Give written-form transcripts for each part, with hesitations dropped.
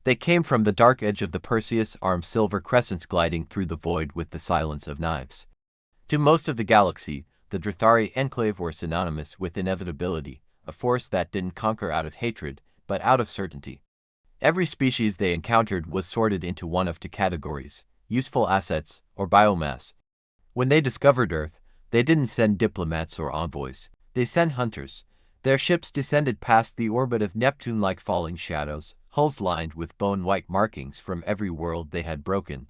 They came from the dark edge of the Perseus, armed silver crescents gliding through the void with the silence of knives. To most of the galaxy, the Drithari enclave were synonymous with inevitability, a force that didn't conquer out of hatred, but out of certainty. Every species they encountered was sorted into one of two categories: useful assets or biomass. When they discovered Earth, they didn't send diplomats or envoys. They sent hunters. Their ships descended past the orbit of Neptune like falling shadows, hulls lined with bone-white markings from every world they had broken.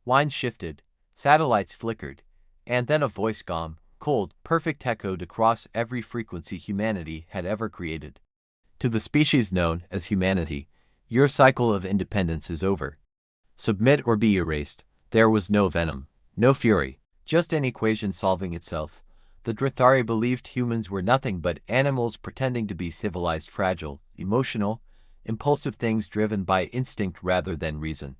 Winds shifted, satellites flickered, and then a voice gone, cold, perfect echoed across every frequency humanity had ever created. To the species known as humanity, your cycle of independence is over. Submit or be erased. There was no venom, no fury, just an equation solving itself. The Drithari believed humans were nothing but animals pretending to be civilized, fragile, emotional, impulsive things driven by instinct rather than reason.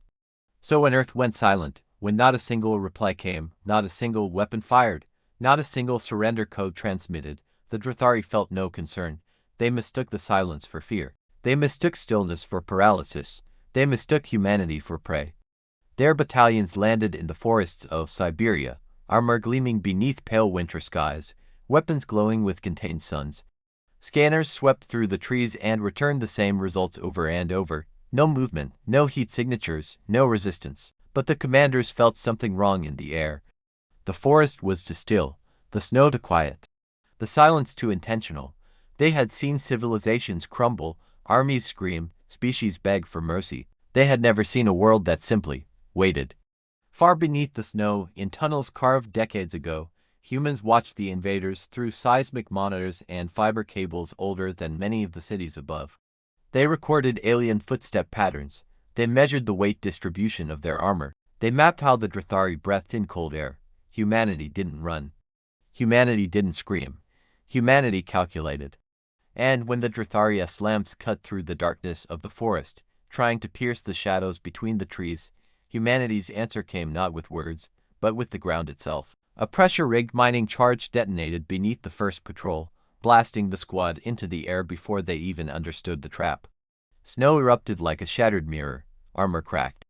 So when Earth went silent, when not a single reply came, not a single weapon fired, not a single surrender code transmitted, the Drithari felt no concern. They mistook the silence for fear. They mistook stillness for paralysis. They mistook humanity for prey. Their battalions landed in the forests of Siberia, armor gleaming beneath pale winter skies, weapons glowing with contained suns. Scanners swept through the trees and returned the same results over and over. No movement, no heat signatures, no resistance. But the commanders felt something wrong in the air. The forest was too still, the snow too quiet, the silence too intentional. They had seen civilizations crumble, armies scream, species beg for mercy. They had never seen a world that simply waited. Far beneath the snow, in tunnels carved decades ago, humans watched the invaders through seismic monitors and fiber cables older than many of the cities above. They recorded alien footstep patterns. They measured the weight distribution of their armor. They mapped how the Drithari breathed in cold air. Humanity didn't run. Humanity didn't scream. Humanity calculated. And when the Drithari's lamps cut through the darkness of the forest, trying to pierce the shadows between the trees, humanity's answer came not with words, but with the ground itself. A pressure-rigged mining charge detonated beneath the first patrol, blasting the squad into the air before they even understood the trap. Snow erupted like a shattered mirror. Armor cracked.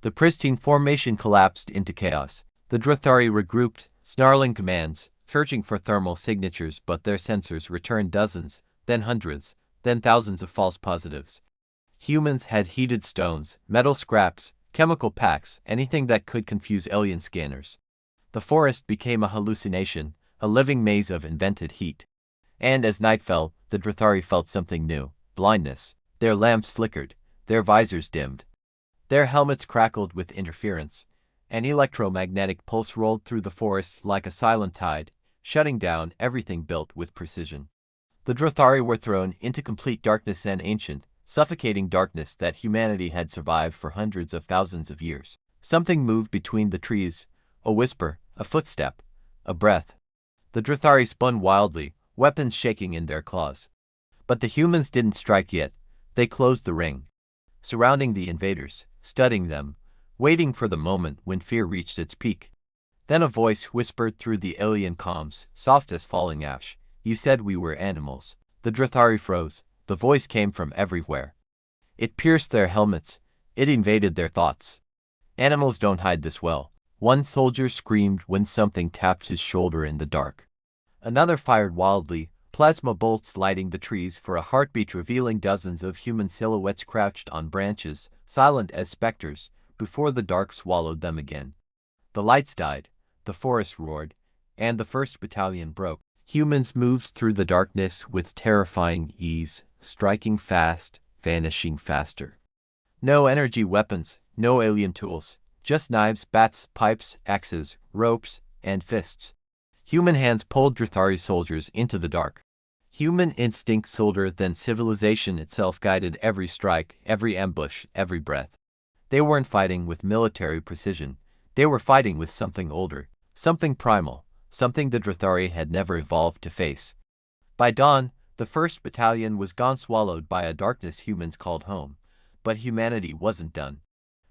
The pristine formation collapsed into chaos. The Drithari regrouped, snarling commands, searching for thermal signatures, but their sensors returned dozens, then hundreds, then thousands of false positives. Humans had heated stones, metal scraps, chemical packs, anything that could confuse alien scanners. The forest became a hallucination, a living maze of invented heat. And as night fell, the Drithari felt something new: blindness. Their lamps flickered, their visors dimmed. Their helmets crackled with interference. An electromagnetic pulse rolled through the forest like a silent tide, shutting down everything built with precision. The Drithari were thrown into complete darkness, an ancient, suffocating darkness that humanity had survived for hundreds of thousands of years. Something moved between the trees, a whisper, a footstep, a breath. The Drithari spun wildly, weapons shaking in their claws. But the humans didn't strike yet. They closed the ring, surrounding the invaders, studying them, waiting for the moment when fear reached its peak. Then a voice whispered through the alien comms, soft as falling ash. "You said we were animals." The Drithari froze. The voice came from everywhere. It pierced their helmets. It invaded their thoughts. Animals don't hide this well. One soldier screamed when something tapped his shoulder in the dark. Another fired wildly, plasma bolts lighting the trees for a heartbeat, revealing dozens of human silhouettes crouched on branches, silent as specters, before the dark swallowed them again. The lights died, the forest roared, and the first battalion broke. Humans moved through the darkness with terrifying ease, striking fast, vanishing faster. No energy weapons, no alien tools, just knives, bats, pipes, axes, ropes, and fists. Human hands pulled Drithari soldiers into the dark. Human instinct older than civilization itself guided every strike, every ambush, every breath. They weren't fighting with military precision. They were fighting with something older, something primal, something the Drithari had never evolved to face. By dawn, the first battalion was gone, swallowed by a darkness humans called home. But humanity wasn't done.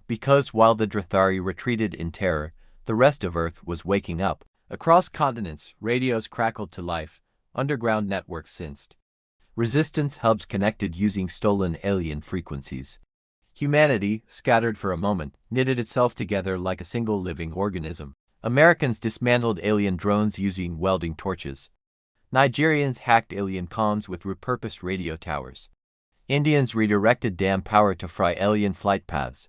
Because while the Drithari retreated in terror, the rest of Earth was waking up. Across continents, radios crackled to life. Underground networks sensed. Resistance hubs connected using stolen alien frequencies. Humanity, scattered for a moment, knitted itself together like a single living organism. Americans dismantled alien drones using welding torches. Nigerians hacked alien comms with repurposed radio towers. Indians redirected dam power to fry alien flight paths.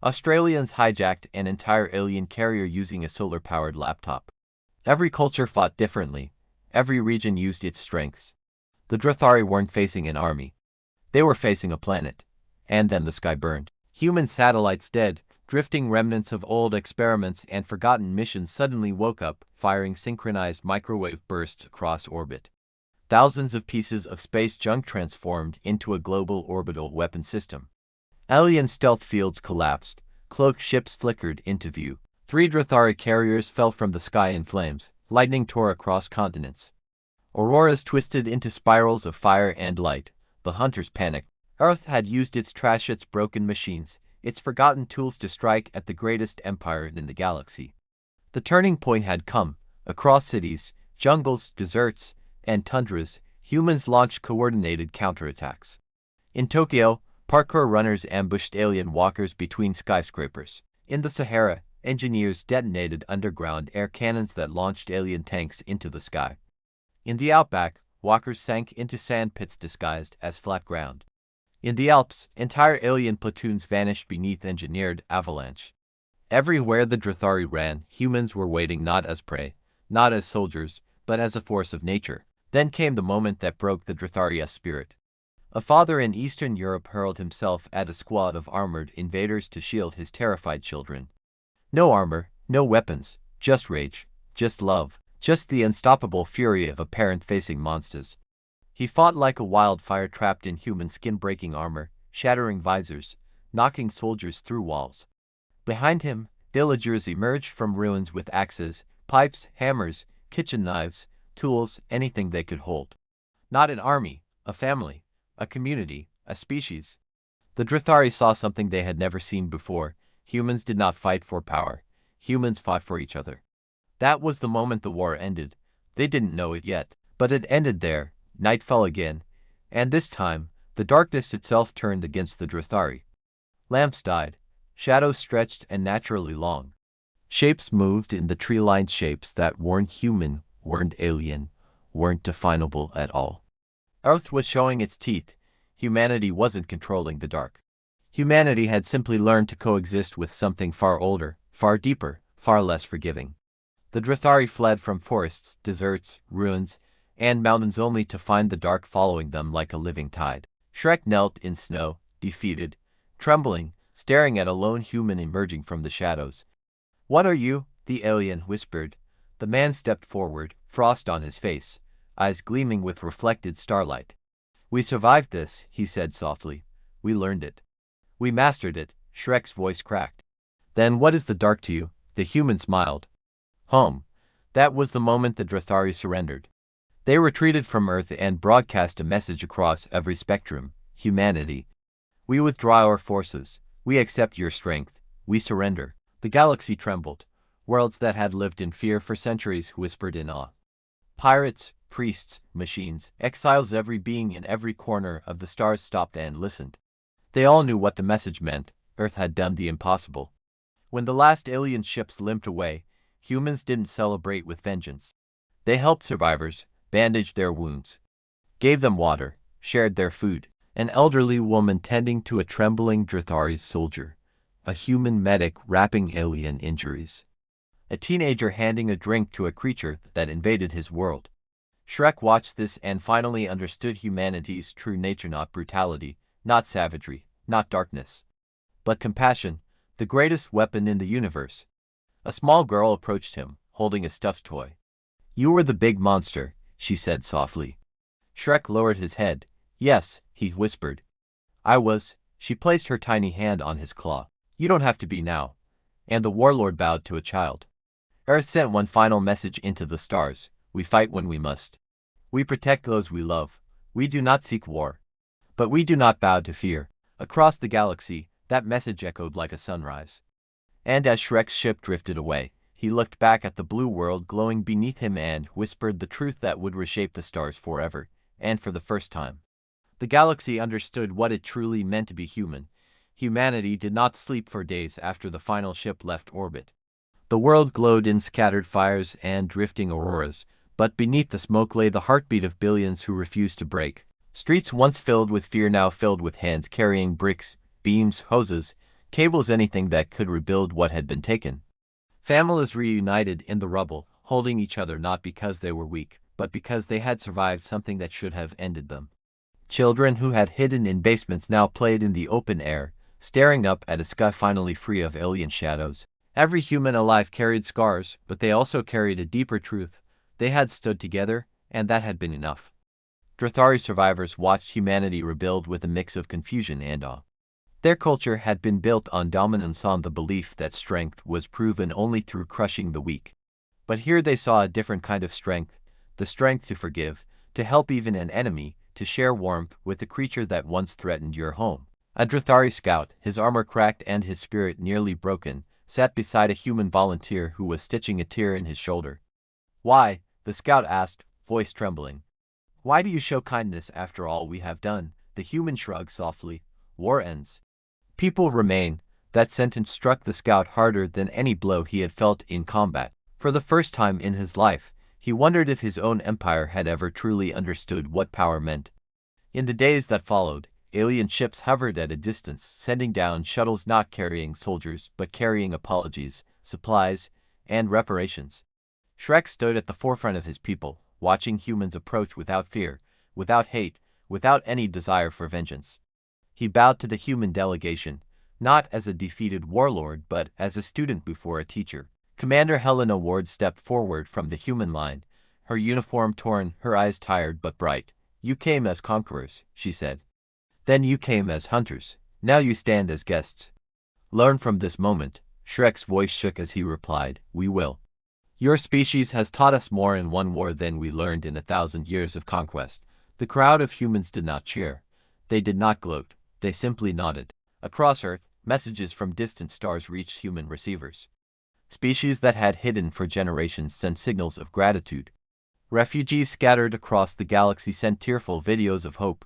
Australians hijacked an entire alien carrier using a solar-powered laptop. Every culture fought differently. Every region used its strengths. The Drathari weren't facing an army. They were facing a planet. And then the sky burned. Human satellites dead, drifting remnants of old experiments and forgotten missions suddenly woke up, firing synchronized microwave bursts across orbit. Thousands of pieces of space junk transformed into a global orbital weapon system. Alien stealth fields collapsed, cloaked ships flickered into view. 3 Drathari carriers fell from the sky in flames, lightning tore across continents. Auroras twisted into spirals of fire and light. The hunters panicked. Earth had used its trash, its broken machines, its forgotten tools to strike at the greatest empire in the galaxy. The turning point had come. Across cities, jungles, deserts, and tundras, humans launched coordinated counterattacks. In Tokyo, parkour runners ambushed alien walkers between skyscrapers. In the Sahara, engineers detonated underground air cannons that launched alien tanks into the sky. In the outback, walkers sank into sand pits disguised as flat ground. In the Alps, entire alien platoons vanished beneath engineered avalanche. Everywhere the Drathari ran, humans were waiting not as prey, not as soldiers, but as a force of nature. Then came the moment that broke the Drathari's spirit. A father in Eastern Europe hurled himself at a squad of armored invaders to shield his terrified children. No armor, no weapons, just rage, just love, just the unstoppable fury of a parent facing monsters. He fought like a wildfire trapped in human skin-breaking armor, shattering visors, knocking soldiers through walls. Behind him, villagers emerged from ruins with axes, pipes, hammers, kitchen knives, tools, anything they could hold. Not an army, a family, a community, a species. The Drathari saw something they had never seen before. Humans did not fight for power. Humans fought for each other. That was the moment the war ended. They didn't know it yet, but it ended there. Night fell again, and this time, the darkness itself turned against the Drathari. Lamps died, shadows stretched unnaturally long. Shapes moved in the tree-lined shapes that weren't human, weren't alien, weren't definable at all. Earth was showing its teeth. Humanity wasn't controlling the dark. Humanity had simply learned to coexist with something far older, far deeper, far less forgiving. The Drathari fled from forests, deserts, ruins, and mountains only to find the dark following them like a living tide. Shrek knelt in snow, defeated, trembling, staring at a lone human emerging from the shadows. "What are you?" the alien whispered. The man stepped forward, frost on his face, eyes gleaming with reflected starlight. "We survived this," he said softly. "We learned it. We mastered it." Shrek's voice cracked. "Then what is the dark to you?" The human smiled. "Home." That was the moment the Drathari surrendered. They retreated from Earth and broadcast a message across every spectrum. Humanity. We withdraw our forces. We accept your strength. We surrender. The galaxy trembled. Worlds that had lived in fear for centuries whispered in awe. Pirates, priests, machines, exiles, every being in every corner of the stars stopped and listened. They all knew what the message meant. Earth had done the impossible. When the last alien ships limped away, humans didn't celebrate with vengeance. They helped survivors, bandaged their wounds, gave them water, shared their food. An elderly woman tending to a trembling Drathari soldier. A human medic wrapping alien injuries. A teenager handing a drink to a creature that invaded his world. Shrek watched this and finally understood humanity's true nature, not brutality, not savagery, not darkness, but compassion, the greatest weapon in the universe. A small girl approached him, holding a stuffed toy. "You were the big monster," she said softly. Shrek lowered his head. "Yes," he whispered. "I was." She placed her tiny hand on his claw. "You don't have to be now." And the warlord bowed to a child. Earth sent one final message into the stars. We fight when we must. We protect those we love. We do not seek war. But we do not bow to fear. Across the galaxy, that message echoed like a sunrise. And as Shrek's ship drifted away, he looked back at the blue world glowing beneath him and whispered the truth that would reshape the stars forever, and for the first time. The galaxy understood what it truly meant to be human. Humanity did not sleep for days after the final ship left orbit. The world glowed in scattered fires and drifting auroras, but beneath the smoke lay the heartbeat of billions who refused to break. Streets once filled with fear now filled with hands carrying bricks, beams, hoses, cables, anything that could rebuild what had been taken. Families reunited in the rubble, holding each other not because they were weak, but because they had survived something that should have ended them. Children who had hidden in basements now played in the open air, staring up at a sky finally free of alien shadows. Every human alive carried scars, but they also carried a deeper truth. They had stood together, and that had been enough. Drathari survivors watched humanity rebuild with a mix of confusion and awe. Their culture had been built on dominance, on the belief that strength was proven only through crushing the weak. But here they saw a different kind of strength, the strength to forgive, to help even an enemy, to share warmth with a creature that once threatened your home. A Drathari scout, his armor cracked and his spirit nearly broken, sat beside a human volunteer who was stitching a tear in his shoulder. "Why?" the scout asked, voice trembling. "Why do you show kindness after all we have done?" The human shrugged softly. "War ends. People remain." That sentence struck the scout harder than any blow he had felt in combat. For the first time in his life, he wondered if his own empire had ever truly understood what power meant. In the days that followed, alien ships hovered at a distance, sending down shuttles not carrying soldiers but carrying apologies, supplies, and reparations. Shrek stood at the forefront of his people, watching humans approach without fear, without hate, without any desire for vengeance. He bowed to the human delegation, not as a defeated warlord but as a student before a teacher. Commander Helena Ward stepped forward from the human line, her uniform torn, her eyes tired but bright. "You came as conquerors," she said. "Then you came as hunters. Now you stand as guests. Learn from this moment." Shrek's voice shook as he replied, "We will. Your species has taught us more in one war than we learned in 1,000 years of conquest." The crowd of humans did not cheer. They did not gloat. They simply nodded. Across Earth, messages from distant stars reached human receivers. Species that had hidden for generations sent signals of gratitude. Refugees scattered across the galaxy sent tearful videos of hope.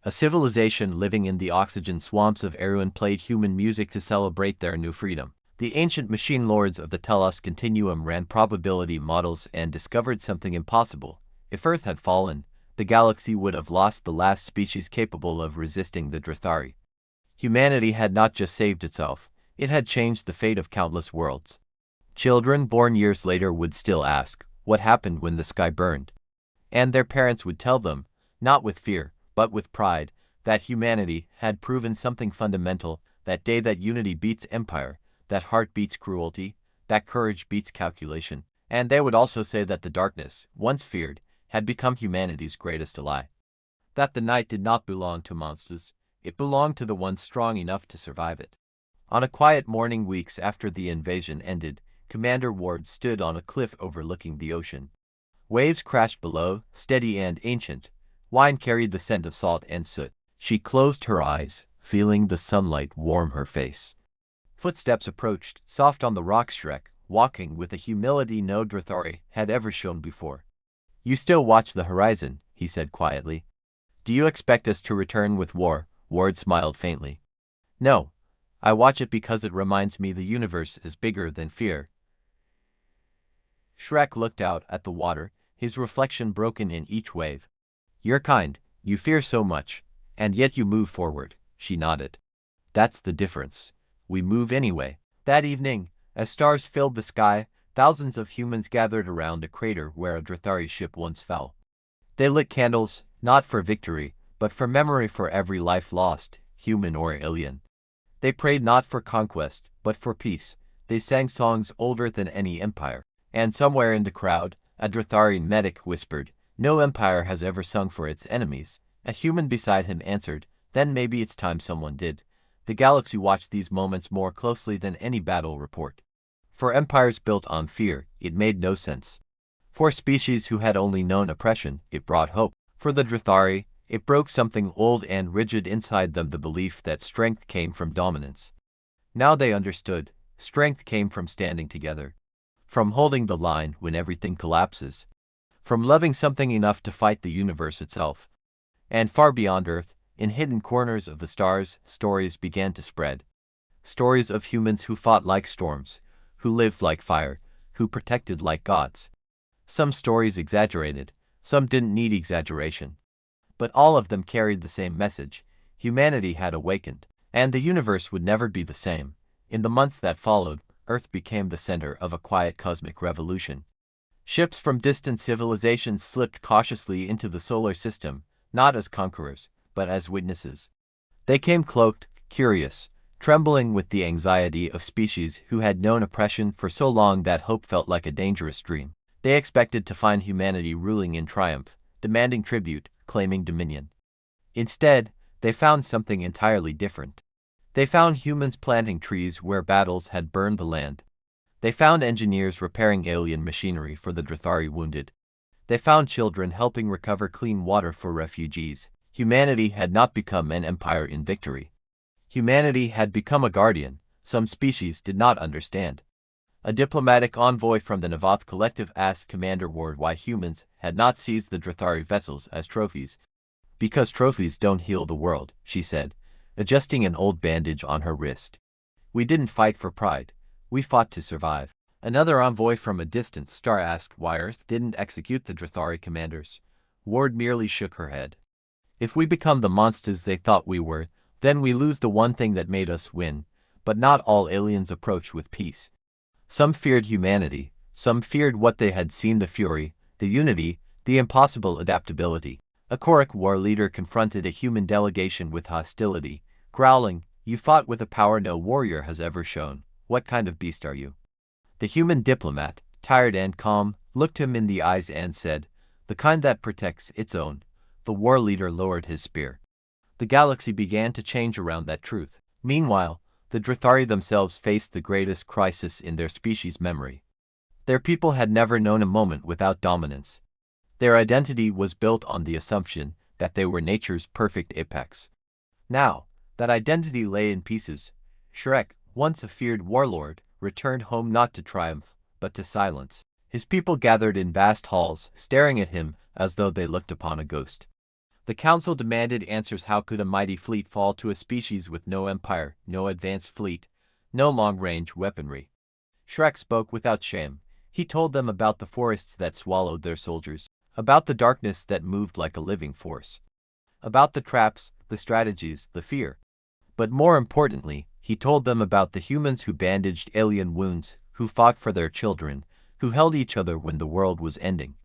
A civilization living in the oxygen swamps of Erewhon played human music to celebrate their new freedom. The ancient machine lords of the Telos Continuum ran probability models and discovered something impossible. If Earth had fallen, the galaxy would have lost the last species capable of resisting the Drathari. Humanity had not just saved itself, it had changed the fate of countless worlds. Children born years later would still ask, what happened when the sky burned? And their parents would tell them, not with fear, but with pride, that humanity had proven something fundamental, that day that unity beats empire, that heart beats cruelty, that courage beats calculation. And they would also say that the darkness, once feared, had become humanity's greatest ally. That the night did not belong to monsters, it belonged to the ones strong enough to survive it. On a quiet morning weeks after the invasion ended, Commander Ward stood on a cliff overlooking the ocean. Waves crashed below, steady and ancient. Wine carried the scent of salt and soot. She closed her eyes, feeling the sunlight warm her face. Footsteps approached, soft on the rocks. Shrek, walking with a humility no Drathari had ever shown before. "You still watch the horizon," he said quietly. "Do you expect us to return with war?" Ward smiled faintly. "No. I watch it because it reminds me the universe is bigger than fear." Shrek looked out at the water, his reflection broken in each wave. "You're kind, you fear so much, and yet you move forward," she nodded. "That's the difference. We move anyway." That evening, as stars filled the sky, thousands of humans gathered around a crater where a Drathari ship once fell. They lit candles, not for victory, but for memory, for every life lost, human or alien. They prayed not for conquest, but for peace. They sang songs older than any empire. And somewhere in the crowd, a Drathari medic whispered, "No empire has ever sung for its enemies." A human beside him answered, "Then maybe it's time someone did." The galaxy watched these moments more closely than any battle report. For empires built on fear, it made no sense. For species who had only known oppression, it brought hope. For the Drathari, it broke something old and rigid inside them, the belief that strength came from dominance. Now they understood, strength came from standing together. From holding the line when everything collapses. From loving something enough to fight the universe itself. And far beyond Earth, In hidden corners of the stars, stories began to spread. Stories of humans who fought like storms, who lived like fire, who protected like gods. Some stories exaggerated, some didn't need exaggeration. But all of them carried the same message: humanity had awakened, and the universe would never be the same. In the months that followed, Earth became the center of a quiet cosmic revolution. Ships from distant civilizations slipped cautiously into the solar system, not as conquerors, but as witnesses. They came cloaked, curious, trembling with the anxiety of species who had known oppression for so long that hope felt like a dangerous dream. They expected to find humanity ruling in triumph, demanding tribute, claiming dominion. Instead, they found something entirely different. They found humans planting trees where battles had burned the land. They found engineers repairing alien machinery for the Drathari wounded. They found children helping recover clean water for refugees. Humanity had not become an empire in victory. Humanity had become a guardian some species did not understand. A diplomatic envoy from the Navath Collective asked Commander Ward why humans had not seized the Drathari vessels as trophies. "Because trophies don't heal the world," she said, adjusting an old bandage on her wrist. "We didn't fight for pride. We fought to survive." Another envoy from a distant star asked why Earth didn't execute the Drathari commanders. Ward merely shook her head. "If we become the monsters they thought we were, then we lose the one thing that made us win." But not all aliens approached with peace. Some feared humanity, some feared what they had seen: the fury, the unity, the impossible adaptability. A Korak war leader confronted a human delegation with hostility, growling, "You fought with a power no warrior has ever shown. What kind of beast are you?" The human diplomat, tired and calm, looked him in the eyes and said, "The kind that protects its own." The war leader lowered his spear. The galaxy began to change around that truth. Meanwhile, the Drathari themselves faced the greatest crisis in their species' memory. Their people had never known a moment without dominance. Their identity was built on the assumption that they were nature's perfect apex. Now, that identity lay in pieces. Shrek, once a feared warlord, returned home not to triumph, but to silence. His people gathered in vast halls, staring at him as though they looked upon a ghost. The council demanded answers. How could a mighty fleet fall to a species with no empire, no advanced fleet, no long-range weaponry? Shrek spoke without shame. He told them about the forests that swallowed their soldiers, about the darkness that moved like a living force, about the traps, the strategies, the fear. But more importantly, he told them about the humans who bandaged alien wounds, who fought for their children, who held each other when the world was ending.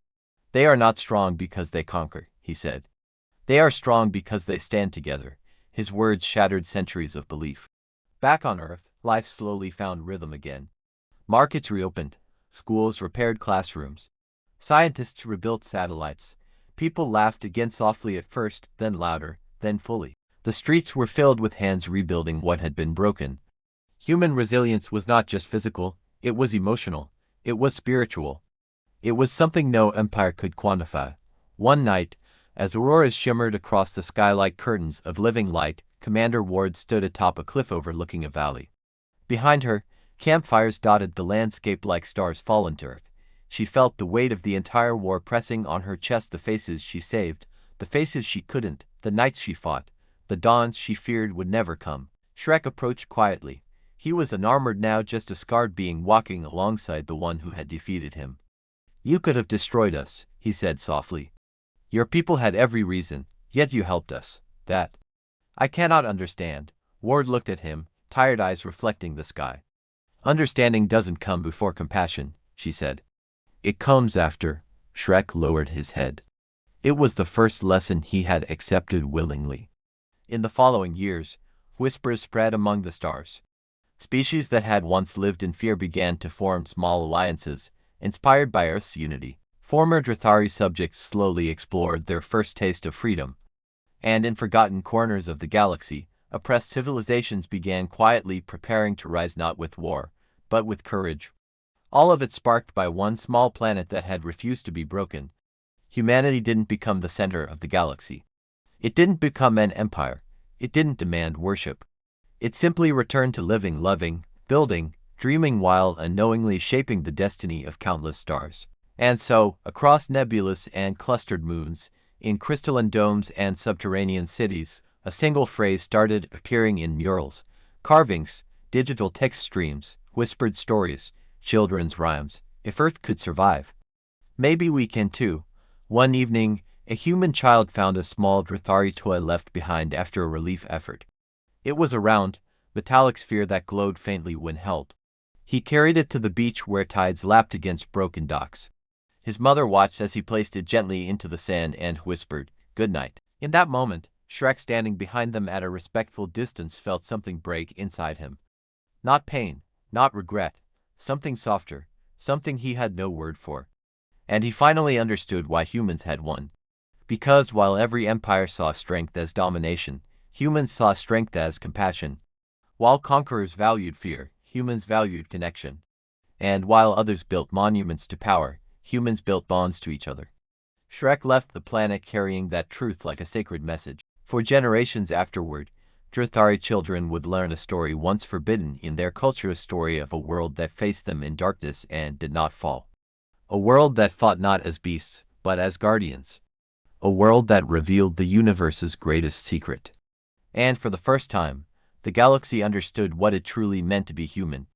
"They are not strong because they conquer," he said. "They are strong because they stand together." His words shattered centuries of belief. Back on Earth, life slowly found rhythm again. Markets reopened, schools repaired classrooms, scientists rebuilt satellites. People laughed again, softly at first, then louder, then fully. The streets were filled with hands rebuilding what had been broken. Human resilience was not just physical, it was emotional, it was spiritual. It was something no empire could quantify. One night, as auroras shimmered across the sky like curtains of living light, Commander Ward stood atop a cliff overlooking a valley. Behind her, campfires dotted the landscape like stars fallen to earth. She felt the weight of the entire war pressing on her chest: the faces she saved, the faces she couldn't, the nights she fought, the dawns she feared would never come. Shrek approached quietly. He was unarmored now, just a scarred being walking alongside the one who had defeated him. "You could have destroyed us," he said softly. "Your people had every reason, yet you helped us. That I cannot understand." Ward looked at him, tired eyes reflecting the sky. "Understanding doesn't come before compassion," she said. "It comes after." Shrek lowered his head. It was the first lesson he had accepted willingly. In the following years, whispers spread among the stars. Species that had once lived in fear began to form small alliances, inspired by Earth's unity. Former Drathari subjects slowly explored their first taste of freedom. And in forgotten corners of the galaxy, oppressed civilizations began quietly preparing to rise, not with war, but with courage. All of it sparked by one small planet that had refused to be broken. Humanity didn't become the center of the galaxy. It didn't become an empire. It didn't demand worship. It simply returned to living, loving, building, dreaming, while unknowingly shaping the destiny of countless stars. And so, across nebulous and clustered moons, in crystalline domes and subterranean cities, A single phrase started appearing in murals, carvings, digital text streams, whispered stories, children's rhymes. If Earth could survive, maybe we can too. One evening, a human child found a small Drathari toy left behind after a relief effort. It was a round, metallic sphere that glowed faintly when held. He carried it to the beach where tides lapped against broken docks. His mother watched as he placed it gently into the sand and whispered, "Good night." In that moment, Shrek, standing behind them at a respectful distance, felt something break inside him. Not pain, not regret, something softer, something he had no word for. And he finally understood why humans had won. Because while every empire saw strength as domination, humans saw strength as compassion. While conquerors valued fear, humans valued connection. And while others built monuments to power, humans built bonds to each other. Shrek left the planet carrying that truth like a sacred message. For generations afterward, Drathari children would learn a story once forbidden in their culture, a story of a world that faced them in darkness and did not fall. A world that fought not as beasts, but as guardians. A world that revealed the universe's greatest secret. And for the first time, the galaxy understood what it truly meant to be human.